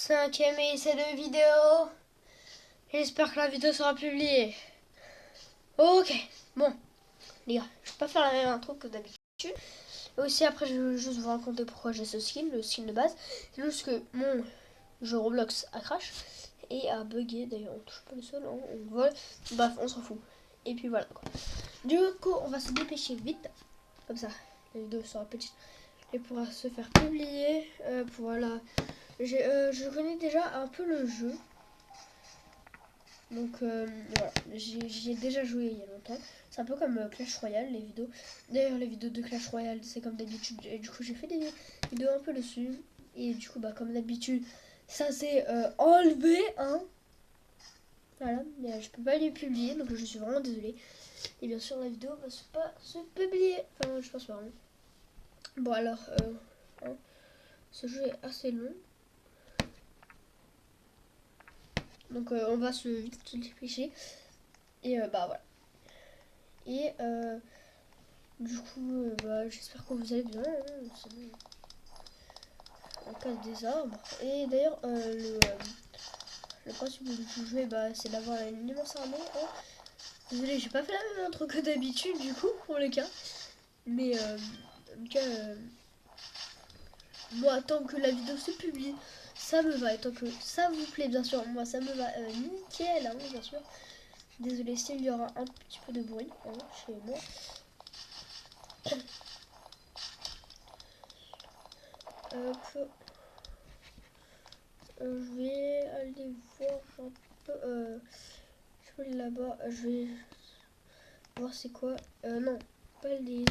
5e essai de vidéo. J'espère que la vidéo sera publiée. Ok, bon, les gars, je vais pas faire la même intro que d'habitude. Et aussi après, je vais juste vous raconter pourquoi j'ai ce skin, le skin de base. C'est juste que mon jeu Roblox a crash et a bugué. D'ailleurs, on touche pas le sol, hein, on vole. Bref, on s'en fout. Et puis voilà quoi. Du coup, on va se dépêcher vite. Comme ça, la vidéo sera petite et pourra se faire publier. Voilà. Je connais déjà un peu le jeu. Donc voilà, j'y ai déjà joué il y a longtemps. C'est un peu comme Clash Royale, les vidéos. D'ailleurs, les vidéos de Clash Royale, c'est comme d'habitude. Et du coup, j'ai fait des vidéos un peu dessus. Et du coup, bah, comme d'habitude, ça s'est enlevé, hein. Voilà, mais je peux pas les publier, donc je suis vraiment désolée. Et bien sûr, la vidéo va pas se publier. Enfin, je pense pas. Hein. Bon, alors, hein, ce jeu est assez long. Donc, on va vite se dépêcher. Et bah voilà. Et du coup, bah, j'espère que vous allez bien. Hein, on casse des arbres. Et d'ailleurs, le principe du jeu, bah, c'est d'avoir une immense armée. Hein. Désolé, j'ai pas fait la même intro que d'habitude, du coup, pour le cas. Mais en tout cas, moi, tant que la vidéo se publie, ça me va. Et tant que ça vous plaît, bien sûr, moi, ça me va nickel, hein, bien sûr. Désolé s'il y aura un petit peu de bruit hein, chez moi. Hop. Je vais aller voir un peu. Je vais aller là-bas. Je vais voir c'est quoi. Non, pas les.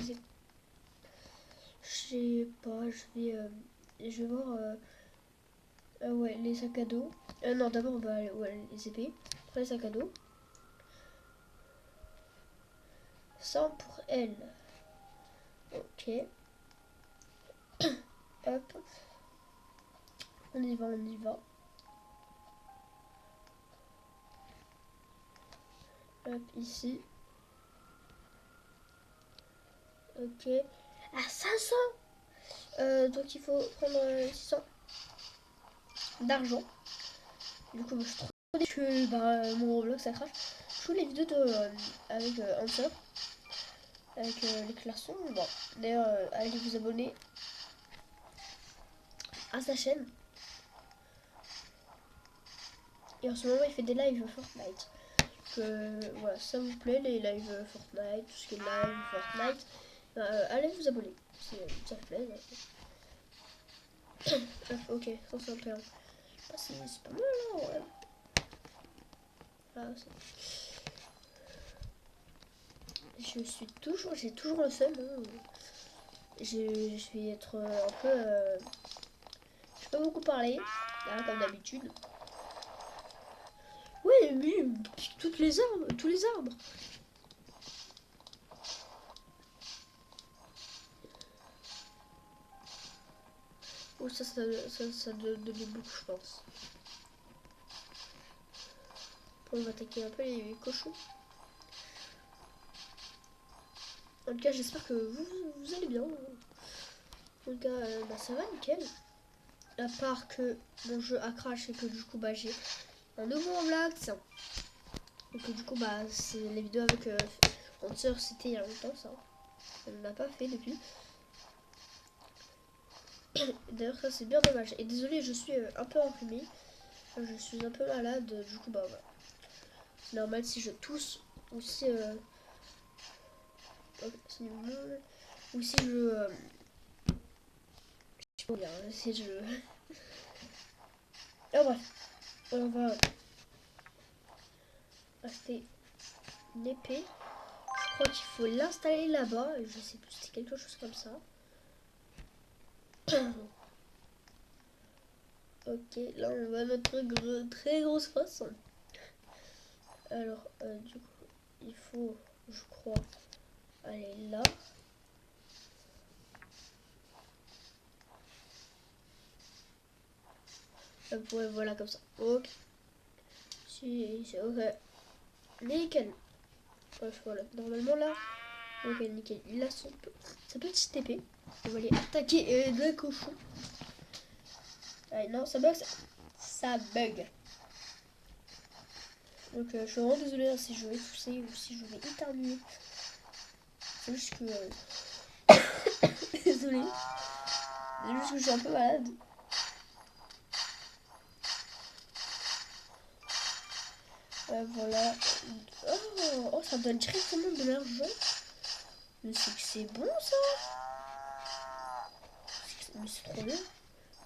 Je sais pas. Je vais voir. Ouais, les sacs à dos. Non, d'abord, ouais, les épées. Après, les sacs à dos. 100 pour elle. Ok. Hop. On y va, on y va. Hop, ici. Ok. À 500 donc il faut prendre 600 d'argent. Du coup, je suis trop déçue que mon Roblox ça crache. Je fais les vidéos avec Hunter, avec les classons. Bon, d'ailleurs, allez vous abonner à sa chaîne. Et en ce moment, il fait des lives Fortnite. Voilà, ça vous plaît, les lives Fortnite, tout ce qui est live Fortnite, allez vous abonner. Ça vous plaît. Ok, 151. C'est pas mal, hein, ouais. Ah, j'ai toujours le seum. Hein. Je vais être un peu. Je peux pas beaucoup parler, là, comme d'habitude. Ouais, mais toutes les arbres, tous les arbres. Oh, ça donne beaucoup, je pense. On va attaquer un peu les cochons. En tout cas, j'espère que vous allez bien. En tout cas, bah, ça va nickel. À part que mon jeu a crash et que du coup, bah, j'ai un nouveau Roblox. Et que du coup, bah, c'est les vidéos avec Hunter, c'était il y a longtemps, ça. On ne l'a pas fait depuis. D'ailleurs, ça, c'est bien dommage. Et désolé, je suis un peu enrhumée. Je suis un peu malade. Du coup, bah, voilà. C'est normal si je tousse ou si... ou si je... je sais pas bien, si je... Ah bref, on va acheter une épée. Je crois qu'il faut l'installer là-bas. Je sais plus, c'est quelque chose comme ça. Ok, là on va mettre très grosse face. Alors, du coup, il faut, je crois, aller là. Hop, ouais, voilà, comme ça. Ok. Si, c'est ok. Nickel. Bref, voilà, normalement là. Ok, nickel. Il a sa petite épée. On va aller attaquer le cochon. Allez, non, ça bug. ça bug. Donc je suis vraiment désolée si je vais tousser ou si je vais éternuer. C'est juste que... désolée. C'est juste que je suis un peu malade. Voilà. Oh, ça donne directement de l'argent. Mais c'est que c'est bon ça. Mais c'est trop bien.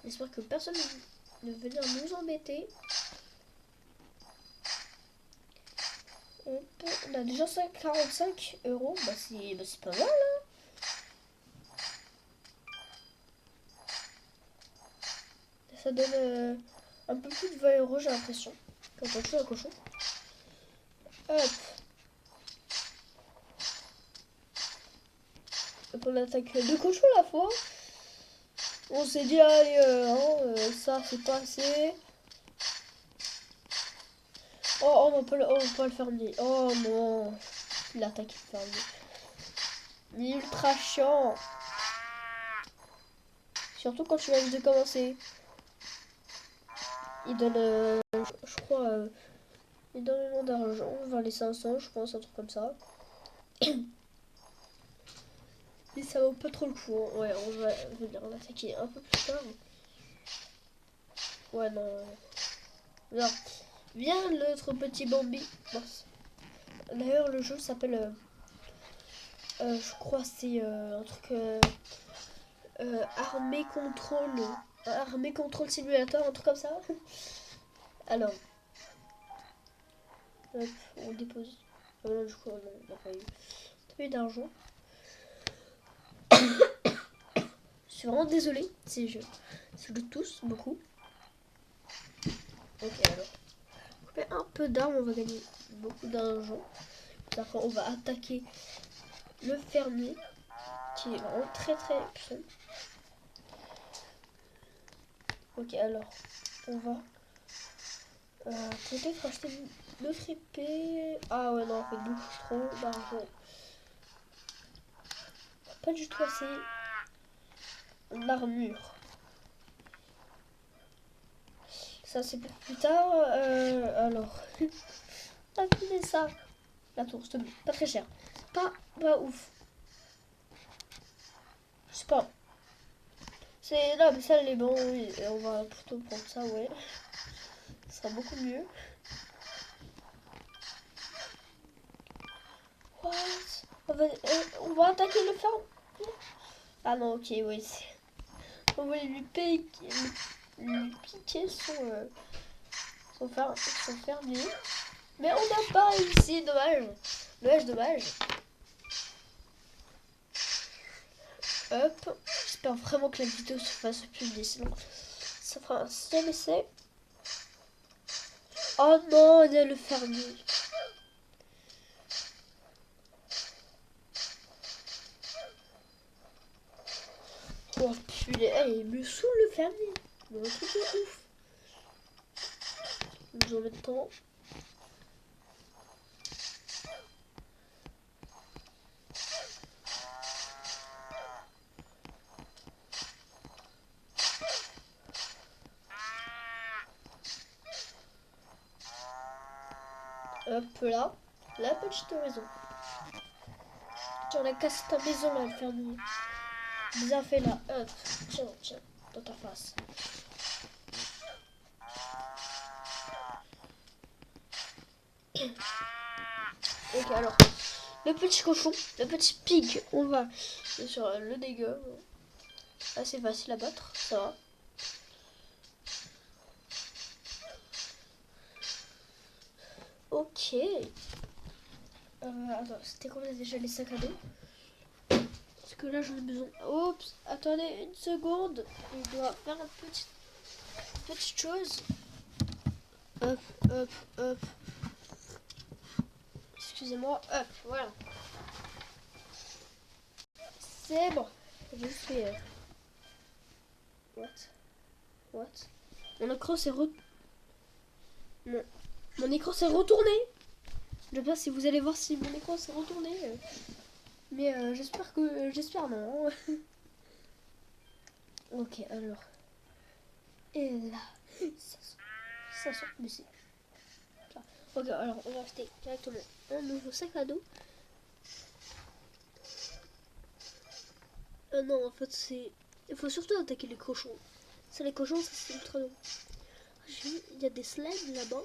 J'espère que personne ne va venir nous embêter. On a déjà 45 euros. Bah c'est pas mal hein. Ça donne un peu plus de 20 euros j'ai l'impression. Quand on tue un cochon. Hop. Donc on attaque 2 cochons à la fois. On s'est dit allez ça c'est pas assez. Oh on va pas le fermier. Oh non. Il a attaqué le fermier. Il est ultra chiant. Surtout quand tu viens de commencer. Il donne je crois énormément d'argent. Vers les 500 je pense, un truc comme ça. Et ça vaut pas trop le coup. Hein. Ouais on va venir en attaquer un peu plus tard. Ouais non. Non. Viens notre petit Bambi. D'ailleurs le jeu s'appelle je crois c'est un truc armée contrôle simulator, un truc comme ça. Alors hop, on dépose. Non, du coup on n'a pas eu d'argent. Je suis vraiment désolée si je tousse beaucoup. Ok alors. On fait un peu d'armes, on va gagner beaucoup d'argent. Après on va attaquer le fermier qui est vraiment très puissant. Ok alors on va peut-être acheter notre épée. Ah ouais non on fait beaucoup trop d'argent. Pas du tout assez l'armure. Ça c'est pour plus tard. Alors affiler ça. La tour s'il te plaît. Pas très cher. Pas ouf. Je sais pas. C'est là mais ça les bons oui. On va plutôt prendre ça ouais. Ce sera beaucoup mieux. What? On va attaquer le ferme. Ah non ok oui. On va lui piquer son fermier. Mais on n'a pas réussi, dommage. Dommage. Hop. J'espère vraiment que la vidéo se fasse publier, sinon ça fera un seul essai. Oh non, il y a le fermier. Oh putain, il me saoule le fermier. Mais un truc de ouf. Nous en mettons. Hop là, la petite maison. Tiens, on a cassé ta maison là, le fermier. Bien fait là, hop, tiens, dans ta face. Ok, alors, le petit cochon, le petit pig, on va sur le dégât. Assez facile à battre, ça va. Ok. Attends, c'était combien déjà les sacs à dos? Parce que là j'en ai besoin. Oups, attendez une seconde. Je dois faire une petite chose. Hop. Excusez-moi, hop, voilà. C'est bon. J'ai juste fait. What? Mon écran s'est Mon écran s'est retourné. Je sais pas si vous allez voir si mon écran s'est retourné. Mais j'espère non. Ok, alors. Et là. 500, mais c'est ça. Ok, alors on va acheter directement un nouveau sac à dos. Non, en fait, c'est. Il faut surtout attaquer les cochons. Ça, les cochons, ça c'est ultra long. J'ai vu, il y a des slimes là-bas.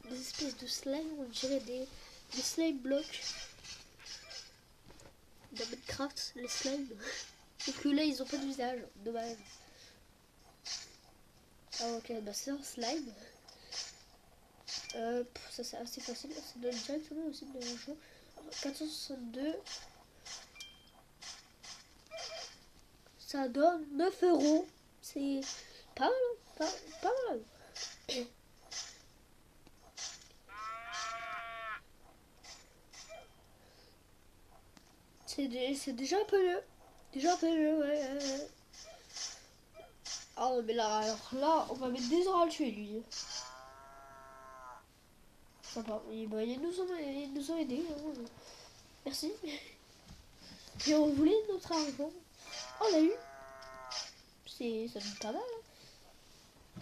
Des espèces de slimes, on dirait des slime blocks. Dans Minecraft, les slimes. Sauf que là, ils ont pas de visage. Dommage. Ah, ok, bah c'est un slime. Ça, c'est assez facile. Ça donne directement aussi de l'argent. 462. Ça donne 9 euros. C'est pas mal, pas mal. C'est déjà un peu mieux. Déjà un peu mieux, ouais. Ah non, mais là, alors là, on va mettre des heures à le tuer, lui. Sympa. Et bah, il nous a aidés. Hein. Merci. Et on voulait notre argent. On l'a eu. Ça donne pas mal. Hein.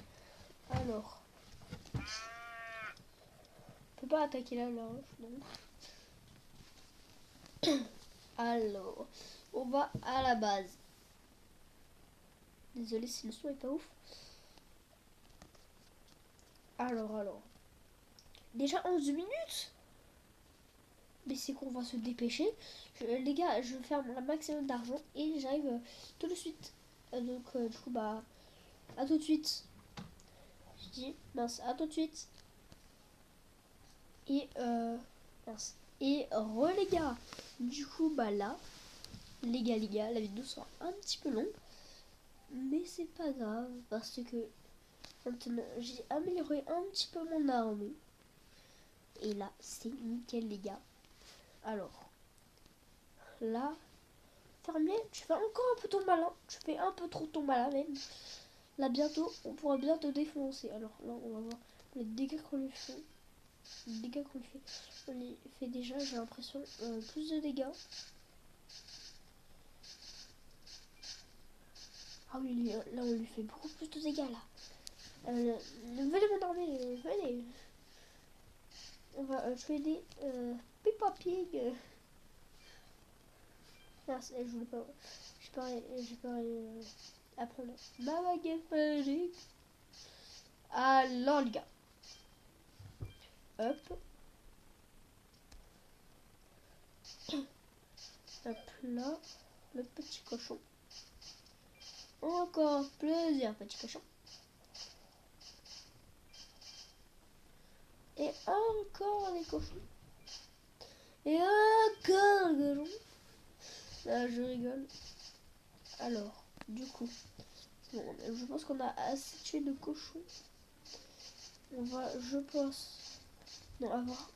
Alors. On peut pas attaquer là, non. Alors. On va à la base. Désolé si le son est pas ouf. Alors. Déjà 11 minutes. Mais c'est qu'on va se dépêcher. Les gars, je vais faire un maximum d'argent et j'arrive tout de suite. Donc, du coup, bah, à tout de suite. Je dis, mince, à tout de suite. Et, mince. Et, les gars. Du coup, bah là, les gars, la vidéo sera un petit peu longue. Mais c'est pas grave parce que maintenant, j'ai amélioré un petit peu mon armée. Et là, c'est nickel, les gars. Alors, là, fermier, tu fais encore un peu ton malin. Tu fais un peu trop ton malin même. Là bientôt, on pourra bien te défoncer. Alors là, on va voir les dégâts qu'on lui fait. Les dégâts qu'on lui fait. On lui fait déjà, j'ai l'impression, plus de dégâts. Ah oui, là on lui fait beaucoup plus de dégâts là. Venez mon armée, venez. On va tuer des Peppa Pig. Merci, je voulais pas. J'ai pas apprendre ma baguette magique. Alors les gars. Hop. Hop là. Le petit cochon. Encore plusieurs petits cochons. Et encore des cochons. Et encore des cochons. Là, je rigole. Alors, du coup, bon, je pense qu'on a assez tué de cochons. On va, je pense, non, avoir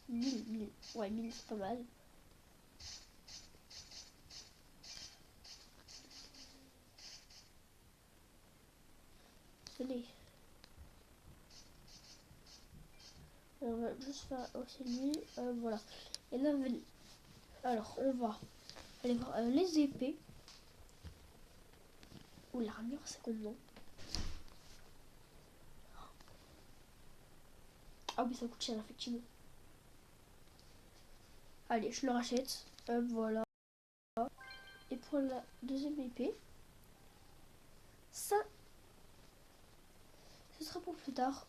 1000. Ouais, 1000, c'est pas mal. Tenez. On va juste faire aussi lui. Voilà. Et là, venez. Alors, on va aller voir les épées. Ou l'armure, c'est combien? Ah oui, ça coûte cher, effectivement. Allez, je le rachète. Voilà. Et pour la deuxième épée, ça, ce sera pour plus tard.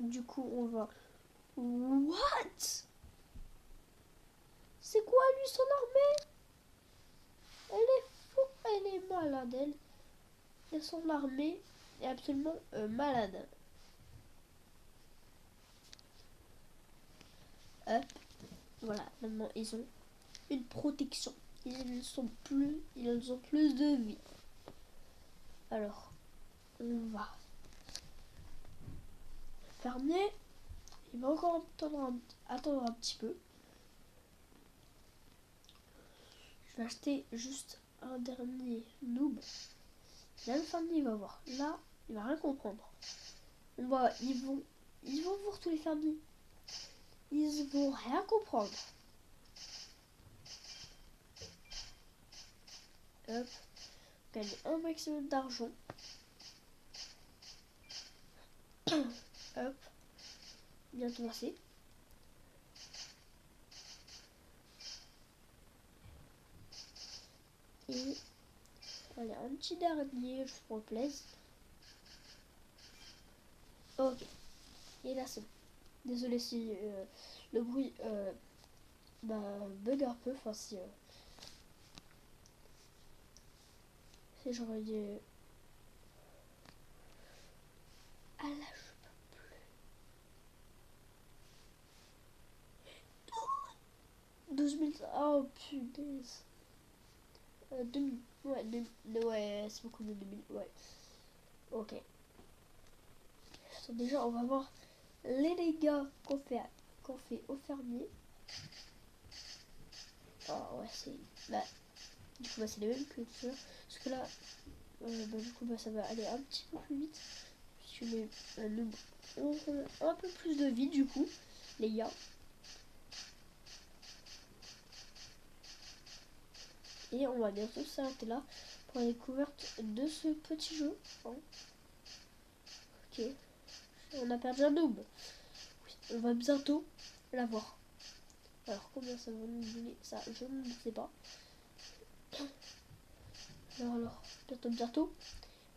Du coup, on va... What? C'est quoi, lui, son armée? Elle est fou, elle est malade, elle. Et son armée est absolument malade. Hop. Voilà, maintenant, ils ont une protection. Ils ont plus de vie. Alors, on va fermer. Il va encore attendre un petit peu. Je vais acheter juste un dernier noob. Là, le fermier, il va voir. Là, il va rien comprendre. Ils vont voir tous les fermiers. Ils vont rien comprendre. Hop. Gagner un maximum d'argent. Hop. Bientôt passé. Et allez, un petit dernier, juste pour le plaisir. Ok. Et là c'est bon. Désolé si le bruit bug un peu. Enfin si j'aurais dit. Ah là je peux plus. 12 000. Oh punaise. 2000. Ouais, ouais, c'est beaucoup de 2000. Ouais. Ok. Déjà on va voir les dégâts qu'on fait au fermier. Ah ouais c'est. Bah, du coup c'est les mêmes que ça. Parce que là du coup ça va aller un petit peu plus vite. Je mets un peu plus de vie du coup, les gars. Et on va bientôt s'arrêter là pour la découverte de ce petit jeu. Hein. Ok. On a perdu un noob. Oui, on va bientôt l'avoir. Alors combien ça va nous donner ça, je ne sais pas. Alors,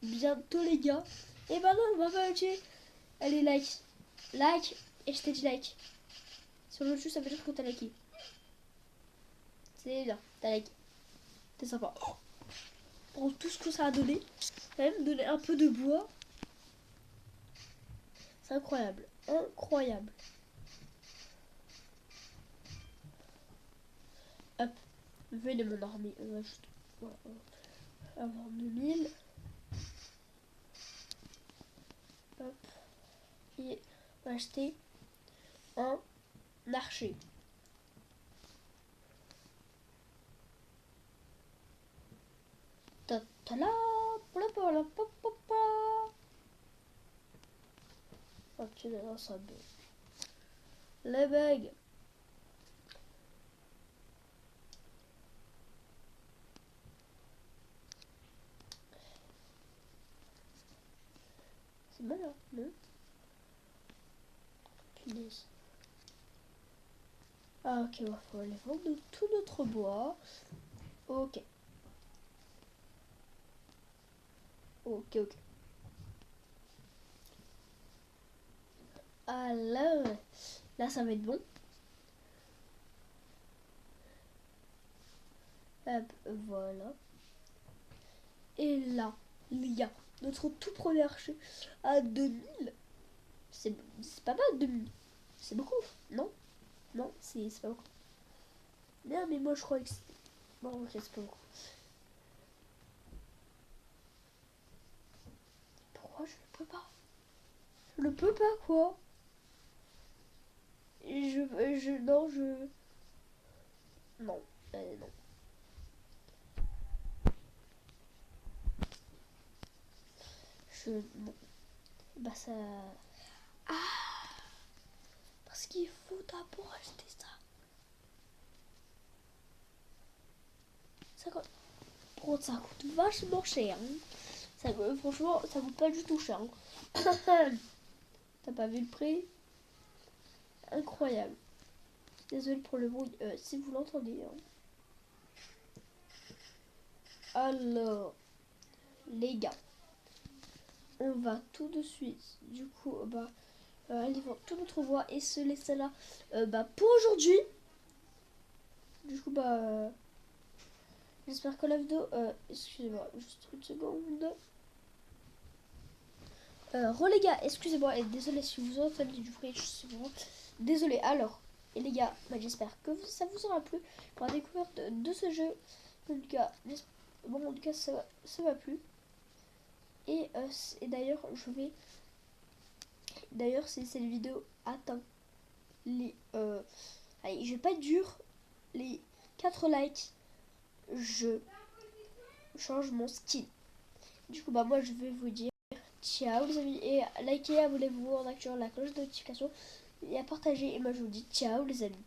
bientôt les gars. Et ben non, on va pas tuer. Allez, like, et je t'ai dit like. Sur le jeu, ça veut dire que t'as liké. C'est bien, t'as liké. C'est sympa. Pour tout ce que ça a donné, quand même donner un peu de bois. C'est incroyable, incroyable. Hop, venez mon armée. On va juste avoir 2000. Hop. Et on va acheter un archer. Ta-ta-la. Ok, là, ça bug. Les bugs. C'est malin, non? Punaise. Ah ok, il va falloir aller vendre tout notre bois. Ok. Ok. Ah là ça va être bon. Hop, voilà. Et là, il y a notre tout premier archer à 2000. C'est pas mal 2000. C'est beaucoup, non? Non, c'est pas beaucoup. Non, mais moi je crois que c'est... Bon, ok, c'est pas beaucoup. Pourquoi je ne peux pas? Je ne peux pas, quoi? Non, non, non. Non. Bah ça... Ah! Parce qu'il faut d'abord acheter ça. Ça coûte vachement cher. Hein. Franchement, ça coûte pas du tout cher. Hein. T'as pas vu le prix? Incroyable. Désolé pour le bruit, si vous l'entendez. Hein. Alors, les gars, on va tout de suite, du coup, aller voir tout notre bois et se laisser là pour aujourd'hui. Du coup, j'espère que la vidéo... excusez-moi, juste une seconde. Les gars, excusez-moi, et désolé si vous entendez du bruit, je suis vraiment désolé. Alors, et les gars, j'espère que ça vous aura plu pour la découverte de ce jeu. En tout cas, ça m'a plu. Et d'ailleurs, D'ailleurs, si cette vidéo atteint les... allez, je vais pas être dur. Les 4 likes, je change mon skin. Du coup, moi, je vais vous dire ciao les amis. Et likez, abonnez-vous en activant la cloche de notification. Et à partager. Et moi, je vous dis ciao les amis.